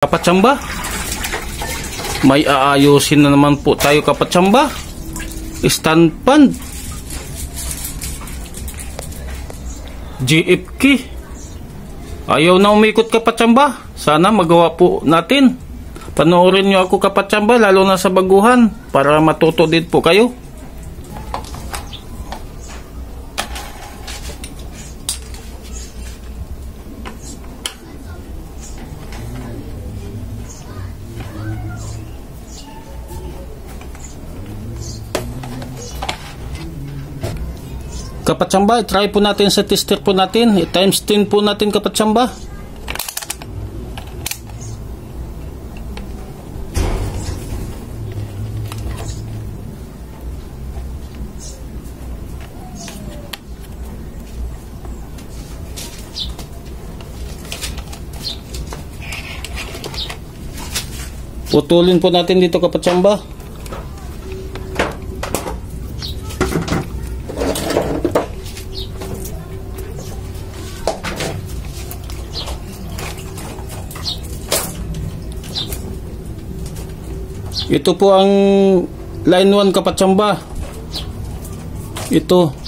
Kapatsamba, may aayusin na naman po tayo kapatsamba. Stand pan, GF key, ayaw na umikot kapatsamba. Sana magawa po natin. Panoorin nyo ako kapatsamba, lalo na sa baguhan, para matuto din po kayo. Kapatsamba, try po natin sa tester po natin. I-times 10 po natin kapatsamba. Putulin po natin dito kapatsamba. Ito po ang line 1 kapatsamba. Ito.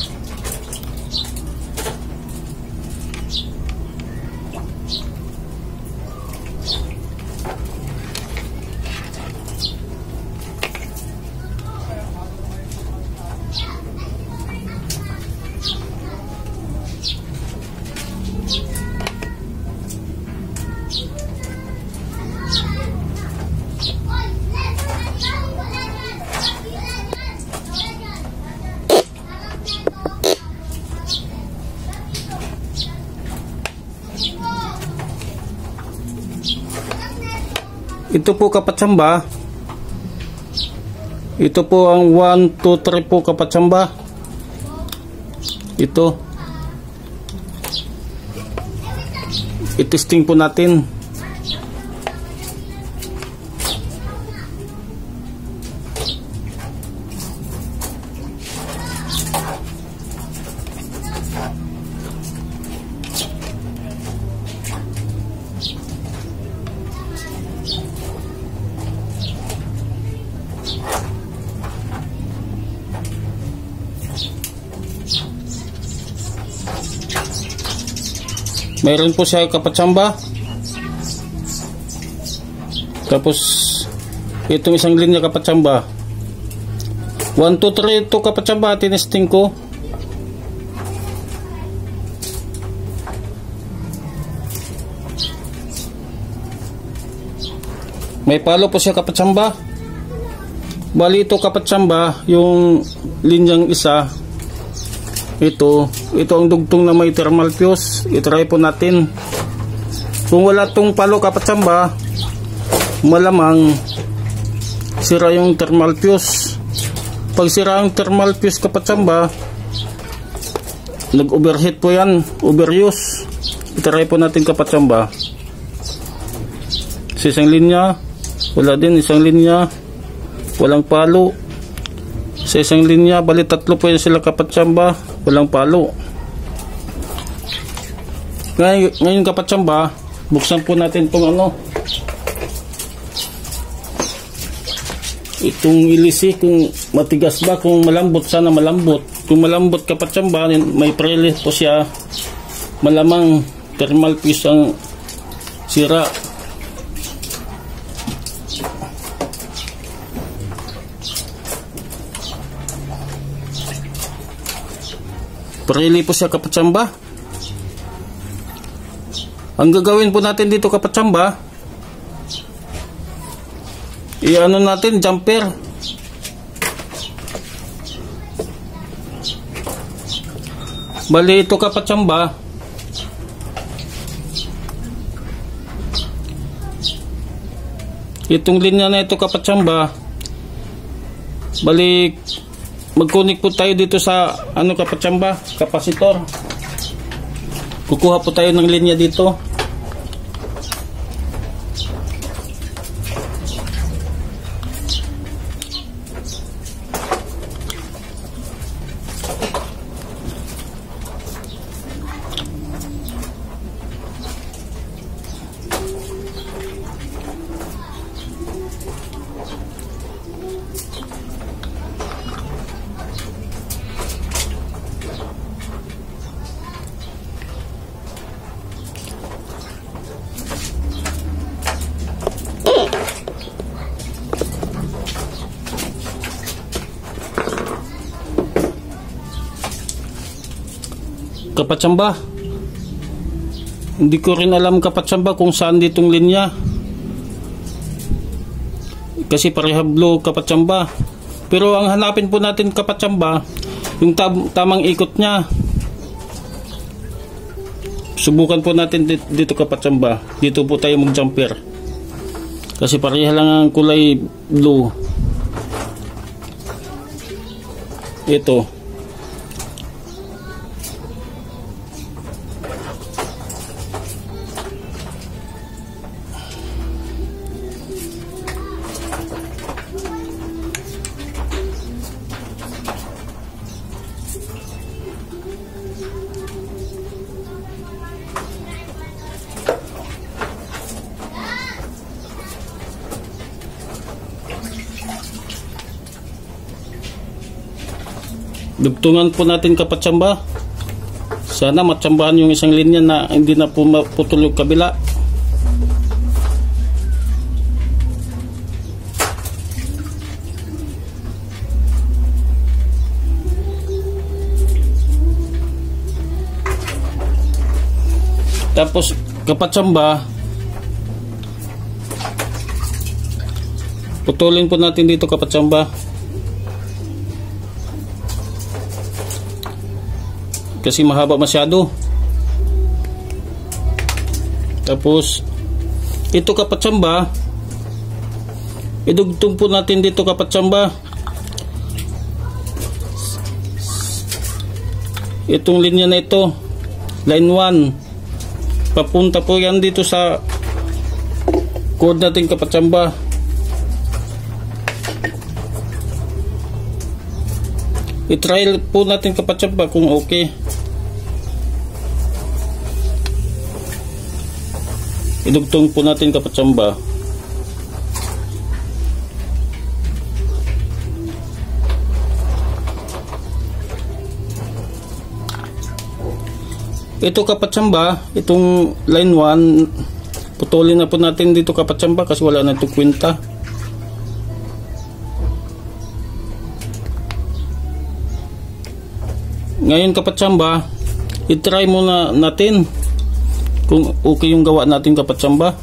Ito po kapatsamba. Ito po ang 1, 2, 3 po kapatsamba. Ito. I-testing po natin. Mayroon po siya kapatsamba. Tapos itong isang linya kapatsamba. 1, 2, 3 ito kapatsamba. Tinesting ko. May palo po siya kapatsamba. Bali ito kapatsamba, yung linyang isa. Ito ang dugtong na may thermal fuse. I-try po natin. Kung wala tong palo kapatsamba, malamang sira yung thermal fuse. Pag sira yung thermal fuse kapatsamba, nag-overheat po yan, overuse. I-try po natin kapatsamba. Sa isang linya, wala din. Isang linya, walang palo. Sa isang linya, bali tatlo po yan sila kapatsamba, walang palo. Ngayon kapatsamba, buksan po natin itong itong ilisi, kung matigas ba, kung malambot, sana malambot. Kung malambot kapatsamba, may prelit po siya, malamang thermal fuse ang sira. Preli po siya kapatsamba. Ang gagawin po natin dito kapatsamba, i-ano natin, jumper. Bali ito kapatsamba, itong linya na ito kapatsamba, bali mag-connect po tayo dito sa kapatsamba, kapasitor. Kukuha po tayo ng linya dito. Kapatsamba, hindi ko rin alam kapatsamba kung saan ditong linya, kasi pareha blue kapatsamba. Pero ang hanapin po natin kapatsamba, yung tamang ikot nya. Subukan po natin dito kapatsamba. Dito po tayo mag jumper, kasi pareha lang ang kulay blue. Ito, dugtungan po natin kapatsamba. Sana matsambahan yung isang linya na hindi na po maputol yung kabila. Tapos kapatsamba, putulin po natin dito kapatsamba, kasi mahaba masyado. Tapos ito kapatsamba, idugtong po natin dito kapatsamba. Itong linya na ito, line 1, papunta po yan dito sa code natin kapatsamba. I-trial po natin kapatsamba kung okay. Idugtong po natin kapatsamba. Ito kapatsamba, itong line 1, putulin na po natin dito kapatsamba kasi wala na itong kwenta. Ngayon kapatsamba, i-try muna natin kung okay yung gawa natin kapatsamba.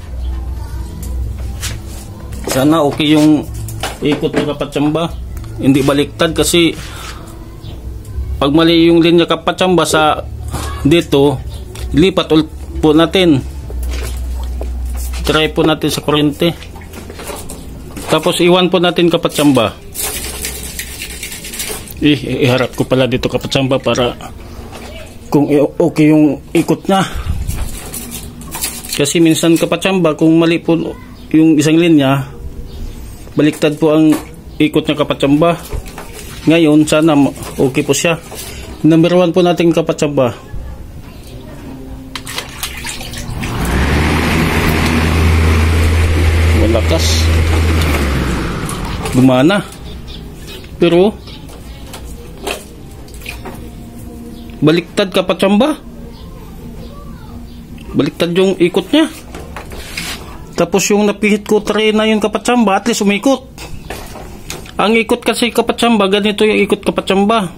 Sana okay yung ikot ng kapatsamba, hindi baliktad, kasi pag mali yung linya kapatsamba sa dito, lipat po natin. Try po natin sa kurente, tapos iwan po natin kapatsamba. Iharap ko pala dito kapatsamba para kung okay yung ikot nya. Kasi minsan kapatsamba, kung mali po yung isang linya, baliktad po ang ikot niya kapatsamba. Ngayon sana okay po siya. Number 1 po natin kapatsamba. Malakas, gumana, pero baliktad kapatsamba. Baliktad yung ikot niya. Tapos yung napihit ko tray na yung kapatsamba, at least umikot. Ang ikot kasi kapatsamba, ganito yung ikot kapatsamba.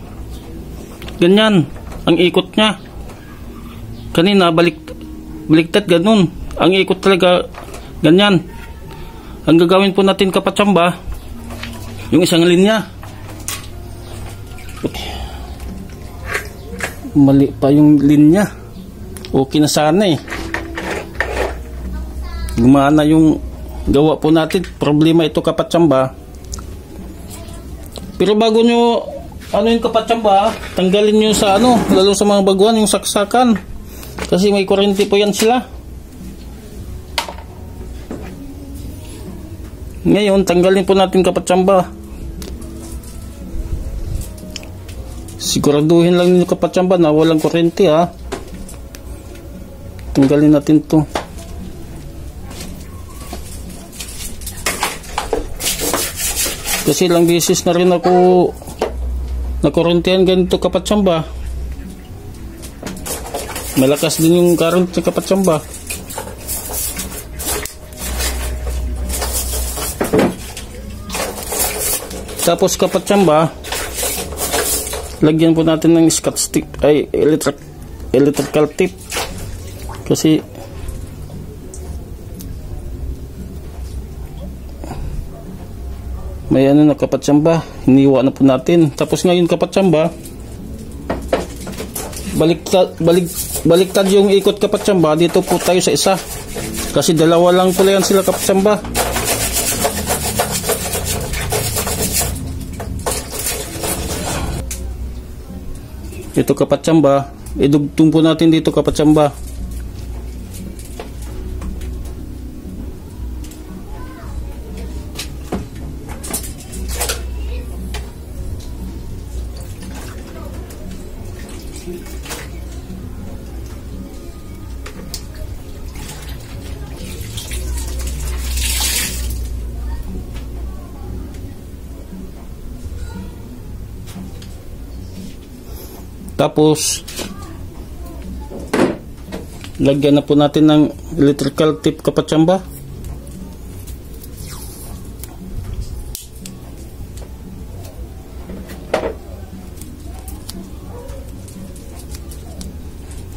Ganyan ang ikot niya. Kanina baliktad ganun. Ang ikot talaga ganyan. Ang gagawin po natin kapatsamba, yung isang linya. Mali pa yung linya. Okay na sana eh. Gumana yung gawa po natin. Problema ito kapatsamba. Pero bago nyo yung kapatsamba, tanggalin nyo sa lalo sa mga baguhan, yung saksakan, kasi may kurente po yan sila. Ngayon tanggalin po natin kapatsamba. Siguraduhin lang yung kapatsamba na walang kurente ha. Tanggalin natin to. Kasi ilang beses na rin ako nakurentihan ganito kapatsamba. Malakas din yung current sa kapatsamba. Tapos kapatsamba, lagyan po natin ng scotch stick, ay electrical tape kasi may ano na kapatsamba, hiniwa na po natin. Tapos ngayon kapatsamba, baliktad yung ikot kapatsamba. Dito po tayo sa isa kasi dalawa lang pala yan sila kapatsamba. Ito kapatsamba, idugtong po natin dito kapatsamba. Tapos lagyan na po natin ng electrical tape kapatsamba.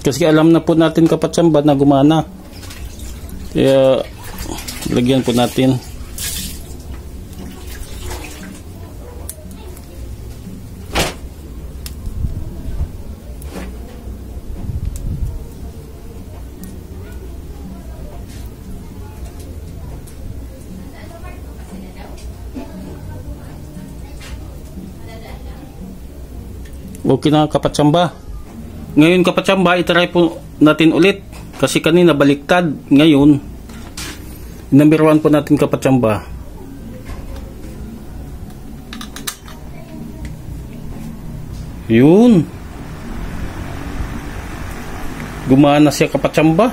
Kasi alam na po natin kapatsamba na gumana. Kaya lagyan po natin. Okay na kapatsamba. Ngayon kapatsamba, itry po natin ulit. Kasi kanina baliktad. Ngayon, number 1 po natin kapatsamba. Yun. Gumana siya kapatsamba.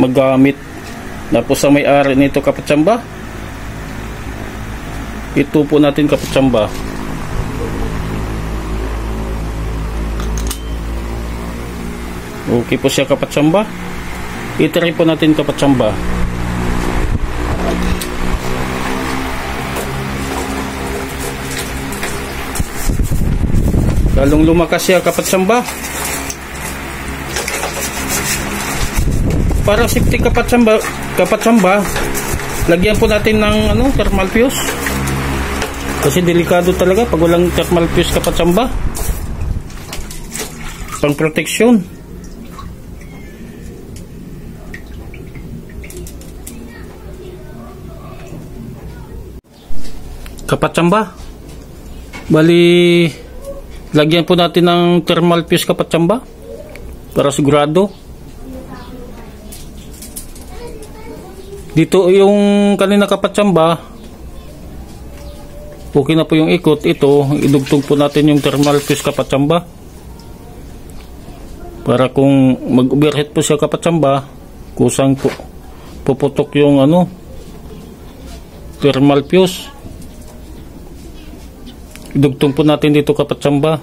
Magamit na po sa may-ari nito kapatsamba. Ito po natin kapatsamba. Okay po siya kapatsamba. I-try po natin kapatsamba. Lalong lumakas siya kapatsamba. Para safety kapatsamba, lagyan po natin ng thermal fuse. Kasi delikado talaga pag walang thermal fuse kapatsamba. Pang proteksyon. Kapatsamba. Bali, lagyan po natin ng thermal fuse kapatsamba para sigurado. Dito yung kanina kapatsamba, okay na po yung ikot. Ito, idugtong po natin yung thermal fuse kapatsamba para kung mag-overheat po siya kapatsamba, kusang po puputok yung thermal fuse. Idugtong po natin dito kapatsamba.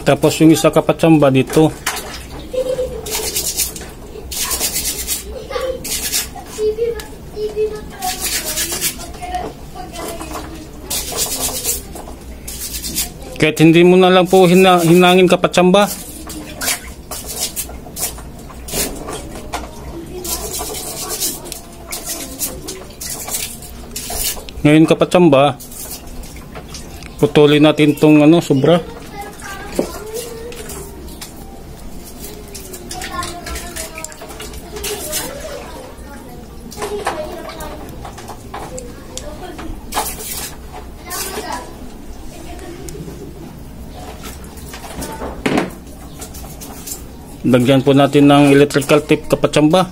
Tapos yung isa kapatsamba dito. Kahit hindi mo na lang po hinangin kapatsamba. Ngayon kapatsamba, putulin natin tong sobra. Lagyan po natin ng electrical tape kapatsamba.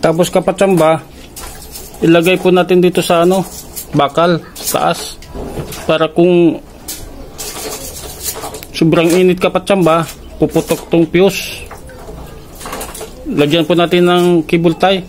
Tapos kapatsamba, ilagay po natin dito sa bakal, taas. Para kung sobrang init kapatsamba, puputok tong fuse. Lagyan po natin ng cable tie.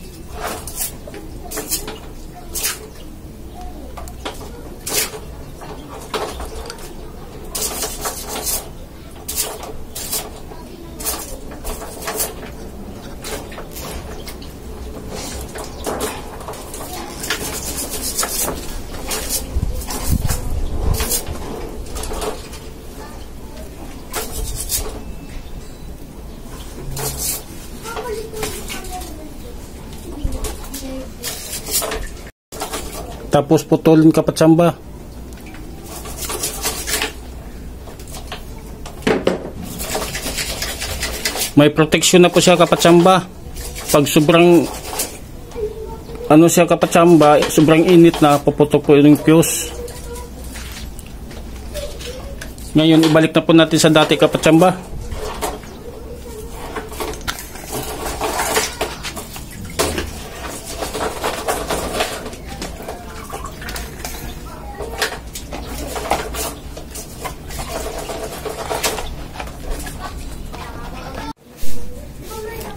Tapos putulin kapatsamba. May protection na po siya kapatsamba. Pag sobrang siya kapatsamba, sobrang init na, puputok po yung fuse. Ngayon ibalik na po natin sa dati kapatsamba.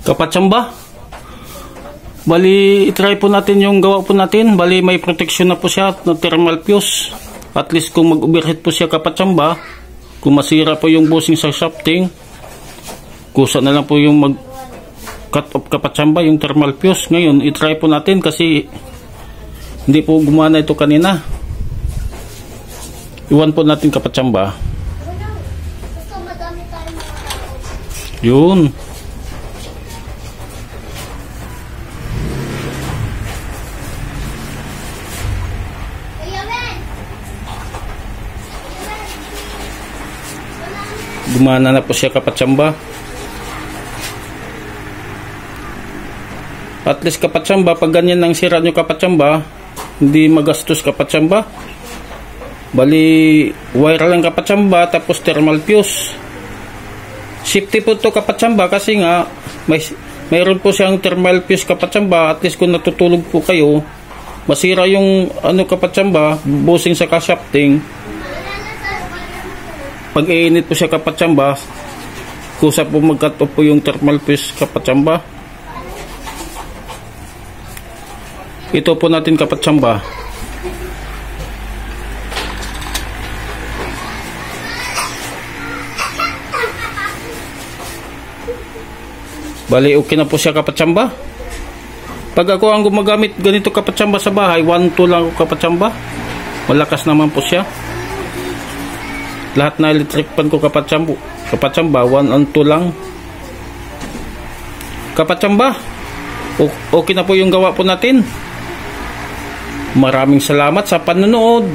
Kapatsamba, bali itry po natin yung gawa po natin. Bali may protection na po siya na thermal fuse. At least kung mag-overheat po siya kapatsamba, kung masira po yung bushing sa shafting, kusa na lang po yung mag-cut off kapatsamba yung thermal fuse. Ngayon itry po natin kasi hindi po gumana ito kanina. Iwan po natin kapatsamba. Yun. Gumana na po siya kapatsamba. At least kapatsamba, pag ganyan ang sira nyo kapatsamba, hindi magastos kapatsamba. Bali wire lang kapatsamba, tapos thermal fuse. Safety po to kapatsamba kasi nga mayroon po siyang thermal fuse kapatsamba. At least kung natutulog po kayo, masira yung kapatsamba, bushing sa ka-shafting, pag iinit po siya kapatsamba, kusa po mag-cut off po yung thermal fuse kapatsamba. Ito po natin kapatsamba. Bali okay na po siya kapatsamba. Pag ako ang gumagamit ganito kapatsamba sa bahay, 1-2 lang ako kapatsamba. Malakas naman po siya. Lahat na electric pan ko kapatsamba 1-2 lang. Kapatsamba, okay na po yung gawa po natin. Maraming salamat sa panonood.